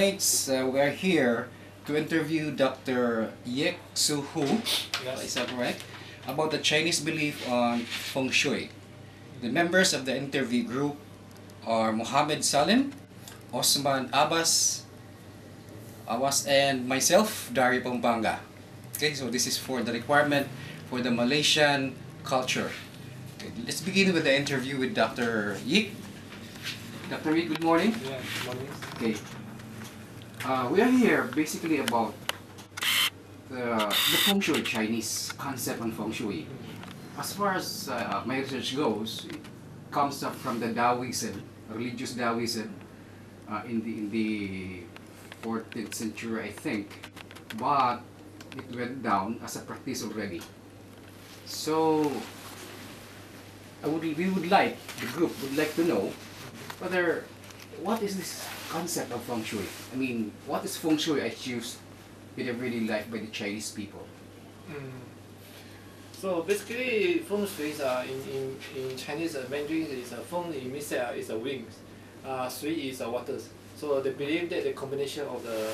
classmates, we're here to interview Dr. Yeak Sui Hee, is that correct? About the Chinese belief on Feng Shui. The members of the interview group are Mohammed Salim, Osman Abbas, and myself, Dario Pampanga. Okay, so this is for the requirement for the Malaysian culture. Okay, let's begin with the interview with Dr. Yeak. Dr. Yeak, good morning. Yeah, good morning. Okay. We are here basically about the Feng Shui, Chinese concept on Feng Shui. As far as my research goes, it comes up from the Taoism, religious Taoism, in the 14th century, I think, but it went down as a practice already. So, the group would like to know what is this concept of Feng Shui? I mean, what is Feng Shui as used in everyday life by the Chinese people? So basically, Feng Shui is in Chinese Mandarin is Feng means is a wind, Shui is waters. So they believe that the combination of the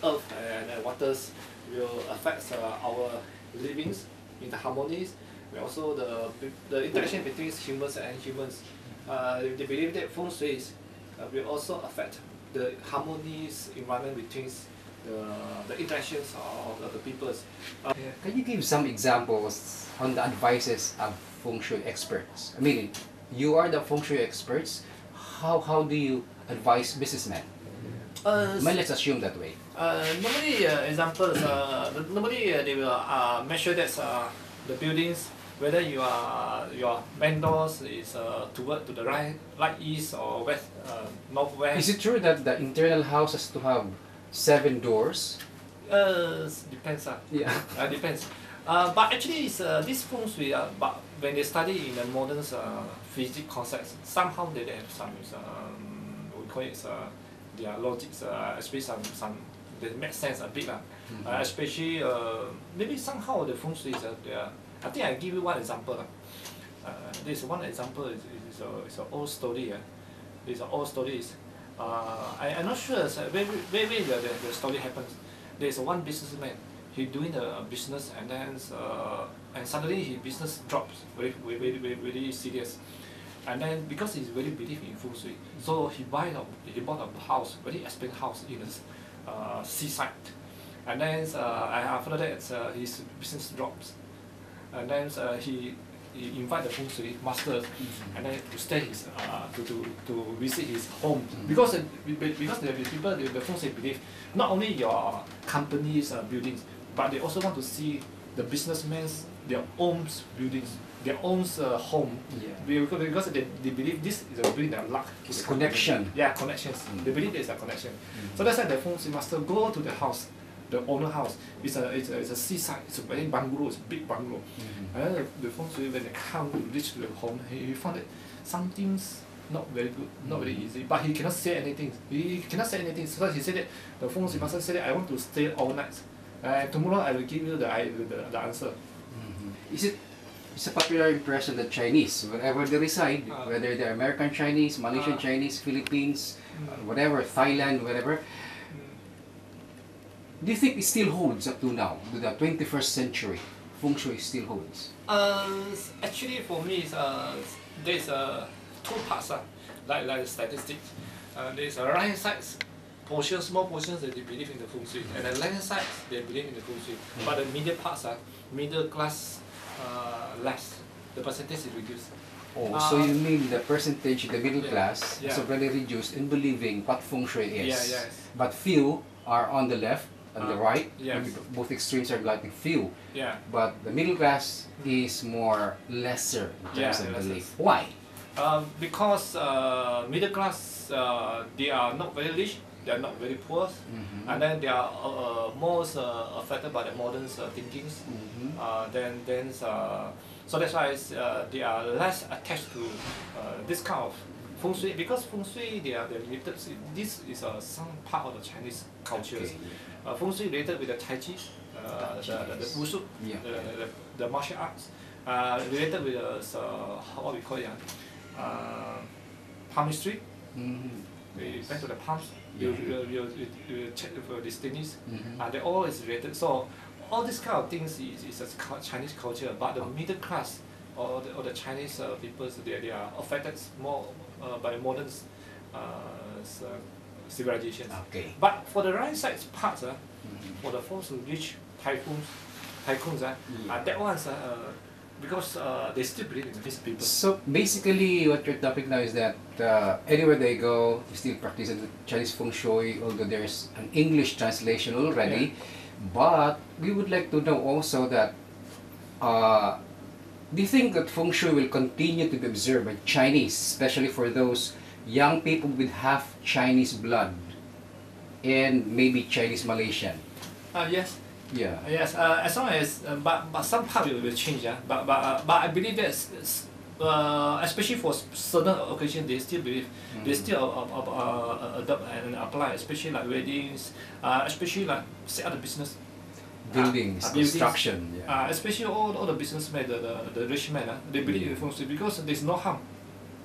earth and the waters will affect our livings in the harmonies, and also the interaction between humans and humans. They believe that Feng Shui will also affect the harmonious environment between the interactions of the peoples. Can you give some examples on the advices of Feng Shui experts? I mean, you are the Feng Shui experts. How do you advise businessmen? Let's assume that way. Normally, examples. Normally, they will measure that the buildings, whether your main doors is toward to the right east or west, northwest. Is it true that the internal house has to have 7 doors? Depends. Yeah. Depends. But actually, it's this Feng Shui. But when they study in the modern physics concepts, somehow they have some we call it their logics. Especially some they make sense a bit especially maybe somehow the Feng Shui is I think I give you one example. This one example is an old story. These are old stories. I'm not sure where the story happens. There's one businessman. He doing a business and then and suddenly his business drops very serious. And then because he's very believe in Feng Shui, so he bought a house, very expensive house in the seaside. And then after that his business drops. And then he invite the Feng Shui masters and then to stay to visit his home because the people the Feng Shui believe not only your company's buildings, but they also want to see the businessmen's their own buildings, their own home. Yeah. Because they believe this is a bring their luck. It's a connection. Yeah, connections. They believe there's a connection. So that's why the Feng Shui master go to the house. The owner house it's a seaside. It's a very bungalow. It's a big bungalow. And then the Feng Shui when they come to reach the home, he found that something's not very good, not very easy. But he cannot say anything. He cannot say anything. So he said that the Feng Shui master said that I want to stay all night. Tomorrow I will give you the answer. It's a popular impression that Chinese, wherever they reside, whether they're American Chinese, Malaysian Chinese, Philippines, whatever, Thailand, whatever. Do you think it still holds up to now, to the 21st century? Feng Shui still holds? Actually, for me, there's 2 parts, like statistics. There's a right side portion, small portions that they believe in the Feng Shui, and the left side they believe in the Feng Shui. But the middle parts, middle class, less. The percentage is reduced. Oh, so you mean the percentage in the middle class is already reduced in believing what Feng Shui is? Yeah, yes. But few are on the left and the right. Yes. Both extremes are getting few. Yeah. But the middle class is more lesser in terms of belief. Why? Because middle class, they are not very rich, they are not very poor, and then they are most affected by the modern thinkings. So that's why they are less attached to this kind of Feng Shui, because Feng Shui they are related. This is some part of the Chinese cultures. Feng Shui related with the Tai Chi, the Wushu, the martial arts, related with what we call it, palmistry, We back to the palms. You check for destinies. Mm-hmm. They all is related. So all these kind of things is a Chinese culture, but the middle class or the Chinese people, they are affected more by modern civilization. Okay. But for the right side parts, for the force rich tycoons, that one's because they still believe in these people. So basically, what your topic now is that anywhere they go, they still practice the Chinese Feng Shui, although there's an English translation already. Yeah. But we would like to know also that do you think that Feng Shui will continue to be observed by Chinese, especially for those young people with half Chinese blood and maybe Chinese Malaysian? Yes. Yeah. Yes, as long as but some part will change, but I believe that especially for certain occasions they still believe they still adopt and apply, especially like weddings, especially like set up the business. Buildings, construction. Yeah. Especially all the businessmen, the rich men, they believe in Feng Shui because there's no harm.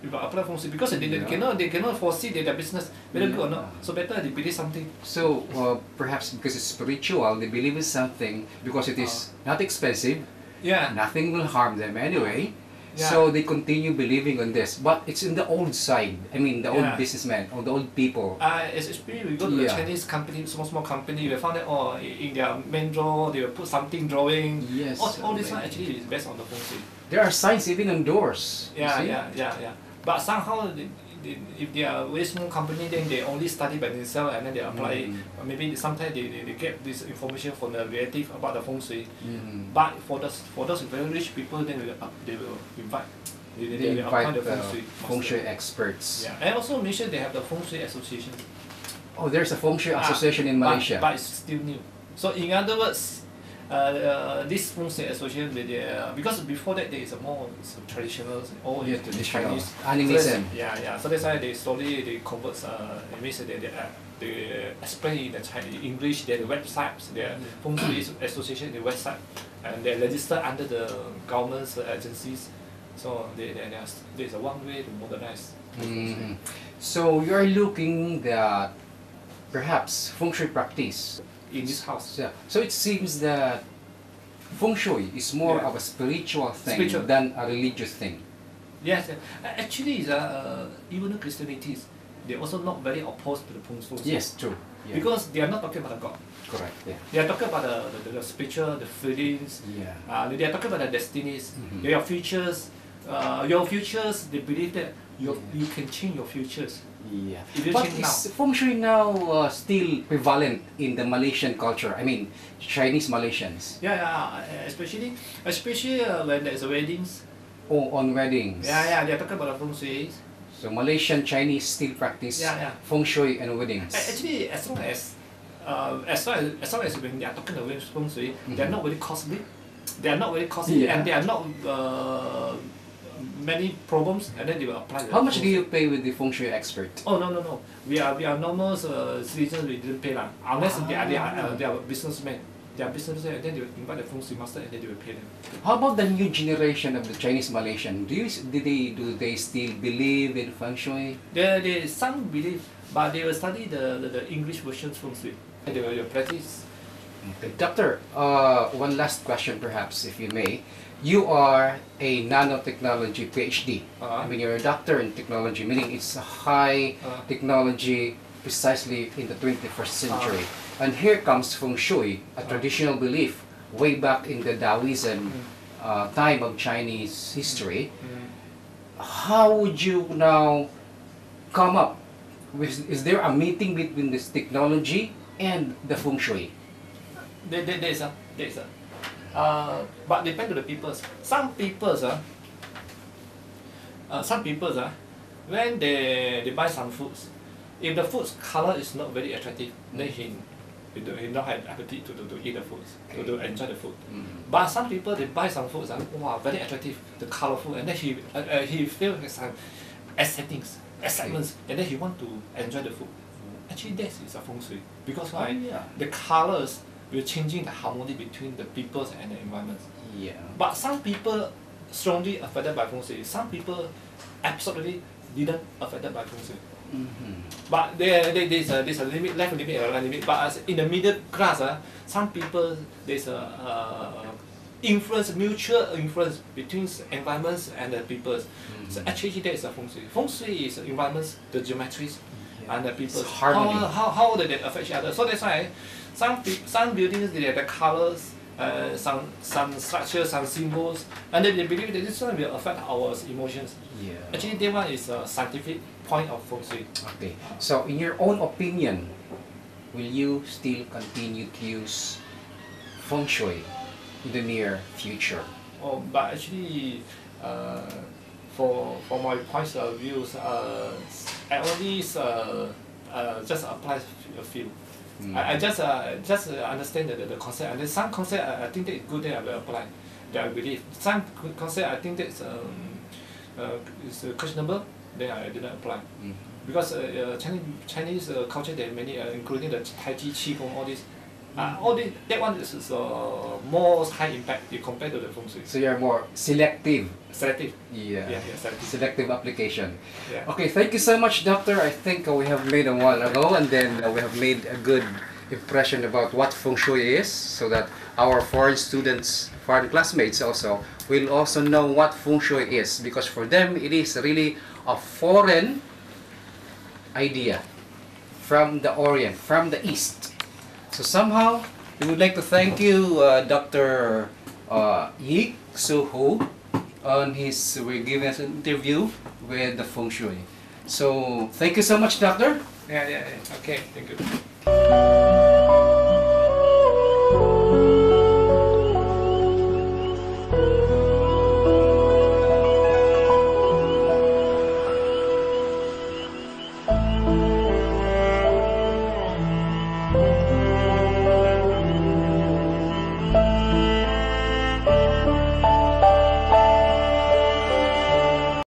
If I apply Feng Shui because they cannot foresee their business whether good or not. So better they believe something. So perhaps because it's spiritual, they believe in something because it is not expensive. Yeah. Nothing will harm them anyway. Yeah. So they continue believing on this. But it's in the old side. I mean, the old businessmen or the old people. Especially we go to the Chinese company, small company, we found that in their main drawer they will put something drawing. Yes. All this one actually is based on the Feng Shui. There are signs even on doors. Yeah. But somehow, if they are a very small company, then they only study by themselves and then they apply it. Maybe sometimes they get this information from the relative about the Feng Shui. But for those very rich people, then they will invite. They invite the Feng Shui experts. Yeah, and also Malaysia they have the Feng Shui association. Oh, there's a Feng Shui association in Malaysia. But it's still new. So in other words, this Feng Shui association, because before that there is a more traditional, all the Chinese animism. So that's why they slowly they convert. It means that they explain in the Chinese English. Their websites, their Feng Shui association, the website, and they register under the government's agencies. So there's a one way to modernize. So you're looking that perhaps Feng Shui practice in this house. Yeah. So it seems that Feng Shui is more of a spiritual thing than a religious thing. Yes, actually, even the Christianity, they're also not very opposed to the Feng Shui. Yes, true. Yeah. Because they are not talking about the God. Correct. Yeah. They are talking about the spiritual, the feelings. Yeah. They are talking about the destinies, their futures. Your futures, they believe that you can change your futures. Yeah. But is Feng Shui now still prevalent in the Malaysian culture? I mean, Chinese Malaysians. Yeah. Especially when there's weddings. Oh, on weddings. Yeah. They are talking about the Feng Shui. So Malaysian Chinese still practice Feng Shui and weddings. Actually, as long as when they are talking about Feng Shui, they are not very costly. And they are not many problems, and then they will apply. How much do you pay with the Feng Shui expert? Oh no. We are normal citizens. We didn't pay lah. Unless they are businessmen. They are businessmen, and then they will invite the Feng Shui master, and then they will pay them. How about the new generation of the Chinese Malaysian? Do they still believe in Feng Shui? They some believe, but they will study the English version Feng Shui. They will practice. Okay. Doctor, one last question perhaps, if you may. You are a nanotechnology PhD. I mean, you're a doctor in technology, meaning it's a high technology precisely in the 21st century. And here comes Feng Shui, a traditional belief way back in the Taoism time of Chinese history. How would you now come up with, is there a meeting between this technology and the Feng Shui? There's a. But depend on the peoples. Some peoples, when they buy some foods, if the food's color is not very attractive, then he not have appetite to eat the foods, to enjoy the food. But some people they buy some foods, wow, very attractive, the colorful, and then he feel some excitement, and then he want to enjoy the food. Actually, that is a Feng Shui because why? The colors will changing the harmony between the peoples and the environments. Yeah. But some people strongly affected by Feng Shui. Some people absolutely didn't affected by Feng Shui. But there's a limit, left limit and right limit. But as in the middle class, some people there's a influence, mutual influence between environments and the people. So actually there is a Feng Shui. Feng Shui is environments, the geometries, and the people. How they affect each other. So that's why some buildings they have the colors, some structures, some symbols, and then they believe that this one will affect our emotions. Yeah. Actually, that one is a scientific point of Feng Shui. Okay. So, in your own opinion, will you still continue to use Feng Shui in the near future? Oh, but actually, for my points of views, I only just apply a few. I just understand the concept, and then some concept I think that is good, then I will apply. That I believe. Some concept I think that's is questionable, then I didn't apply. Because Chinese culture, there are many, including the Tai Chi, Qi Gong, all this. That one is more high impact compared to the Feng Shui. So you're more selective. Selective. Yeah. Selective. Selective application. Yeah. Okay, thank you so much, Doctor. I think we have made a while ago, and then we have made a good impression about what Feng Shui is, so that our foreign students, foreign classmates also, will also know what Feng Shui is, because for them it is really a foreign idea from the Orient, from the East. So somehow, we would like to thank you, Dr. Yeak Sui Hee, on his giving us an interview with the Feng Shui. So thank you so much, Doctor. Yeah. Okay, thank you.